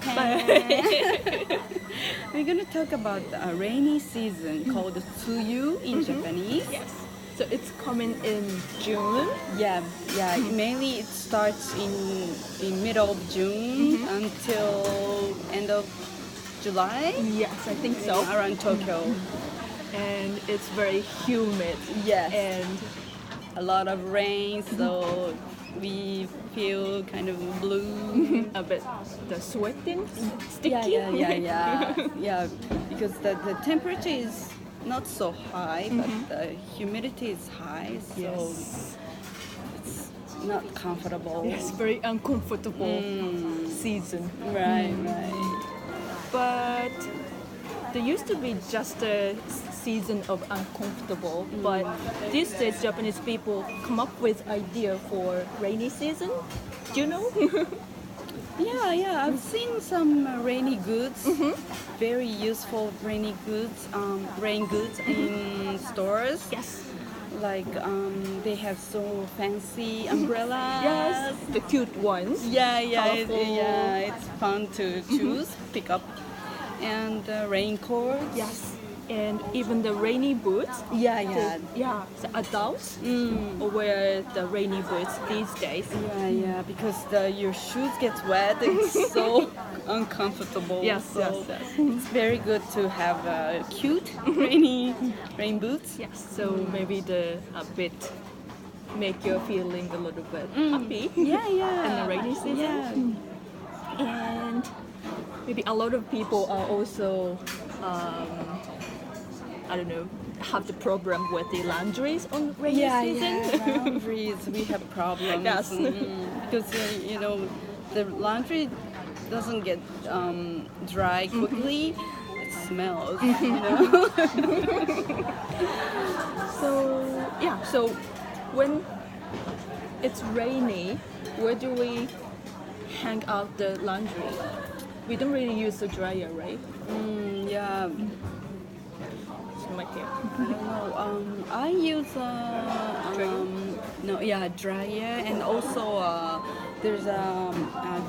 Japan. We're gonna talk about a rainy season called Tsuyu in Japanese. Yes. So it's coming in June. Yeah. Mainly it starts in middle of June until end of July. Yes, I think so. Around Tokyo. And it's very humid. Yes. And A lot of rain, so we feel kind of blue. a bit the sweating, sticky. Yeah. Because the temperature is not so high, but the humidity is high, so Yes. it's not comfortable. It's very uncomfortable season. Right. But there used to be just a season of uncomfortable, but these days Japanese people come up with idea for rainy season. Do you know? Yeah. I've seen some rainy goods, very useful rainy goods, rain goods in stores. Yes. Like they have so fancy umbrellas. Yes. The cute ones. Yeah, Colorful. it's fun to choose, pick up, and raincoats. Yes. And even the rainy boots. Yeah. The adults wear the rainy boots these days. Yeah, because your shoes get wet. It's so uncomfortable. Yes. It's very good to have cute rain boots. Yes. So maybe a bit make you feeling a little bit happy. Yeah. In the rainy season. And maybe a lot of people are also I don't know, have the problem with the laundries on rainy season. Laundries, we have problems. Yes. Because the laundry doesn't get dry quickly. It smells. So when it's rainy, where do we hang out the laundry? We don't really use the dryer, right? Yeah. Right here. I don't know. I use dryer, and also there's a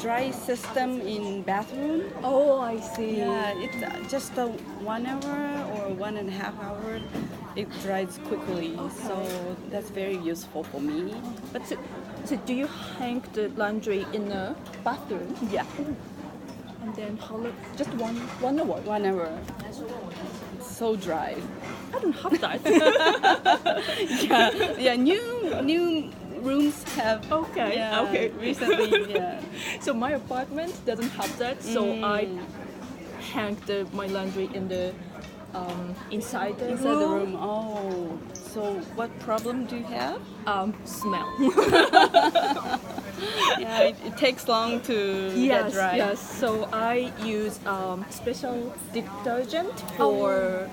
dry system in bathroom. Oh, I see. Yeah, it's just a 1 hour or 1.5 hours. It dries quickly, so that's very useful for me. But so do you hang the laundry in the bathroom? Yeah, And then how long? Just one hour? 1 hour. It's so dry. I don't have that. Yeah. New rooms have. Okay. Yeah, Okay. Recently, yeah. So my apartment doesn't have that, so I hang my laundry in the inside the room. Oh, so what problem do you have? Smell. Yeah, it takes long to get dry. Yes. So I use special detergent for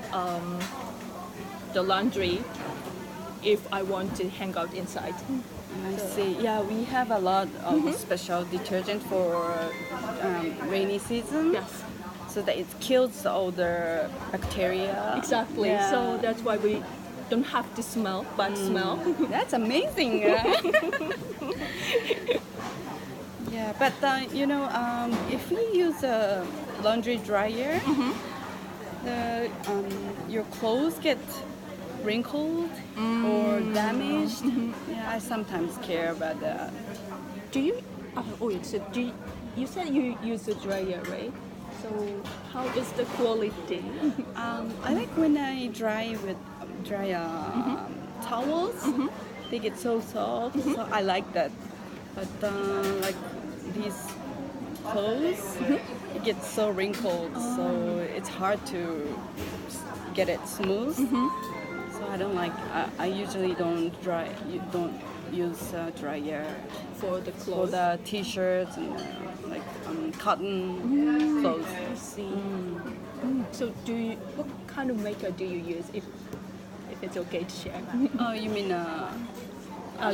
the laundry if I want to hang out inside. I see. Yeah, we have a lot of special detergent for rainy season. Yes. So that it kills all the bacteria. Exactly. Yeah. So that's why we don't have to smell bad smell. That's amazing. Right? Yeah, but if we use a laundry dryer, your clothes get wrinkled or damaged. Yeah, I sometimes care about that. Do you? You said you use a dryer, right? So how is the quality? I like when I dry towels. They get so soft, so I like that. But like these clothes, it gets so wrinkled, so it's hard to get it smooth. So I don't like. I usually don't use dryer For the for clothes. the t-shirts and cotton clothes. I see. So what kind of makeup do you use if it's okay to share? Oh, you mean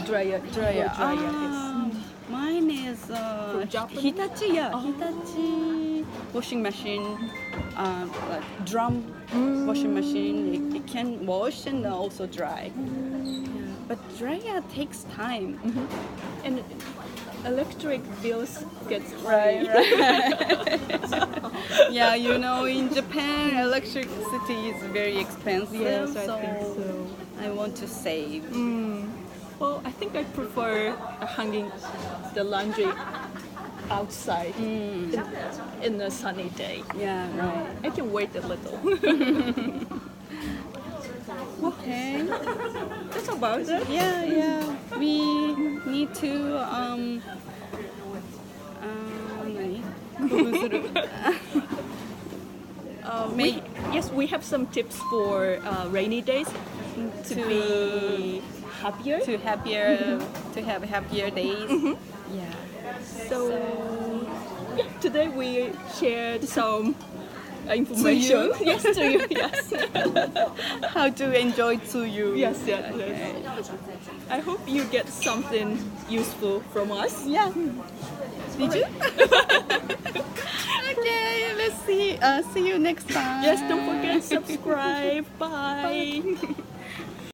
Dryer. dryer? Yes. Mine is Japanese? Hitachi. Yeah, Hitachi washing machine, like drum washing machine. It can wash and also dry. Yeah. But dryer takes time. And electric bills gets Right, high. right. Yeah, you know, in Japan, electricity is very expensive. Yes, I think so. I want to save. Well, I think I prefer hanging the laundry outside in a sunny day. Yeah, right. I can wait a little. Okay. That's about it. Yeah, yeah. We need to 何工夫する make Yes, we have some tips for rainy days to be happier. to have happier days. Yeah. So, yeah, today we shared some information. Yes, to you. Yes. How to enjoy Tsuyu. Yes, yes, yes. I hope you get something useful from us. Yeah. Did you? Okay, let's see you next time. Yes, don't forget subscribe. Bye.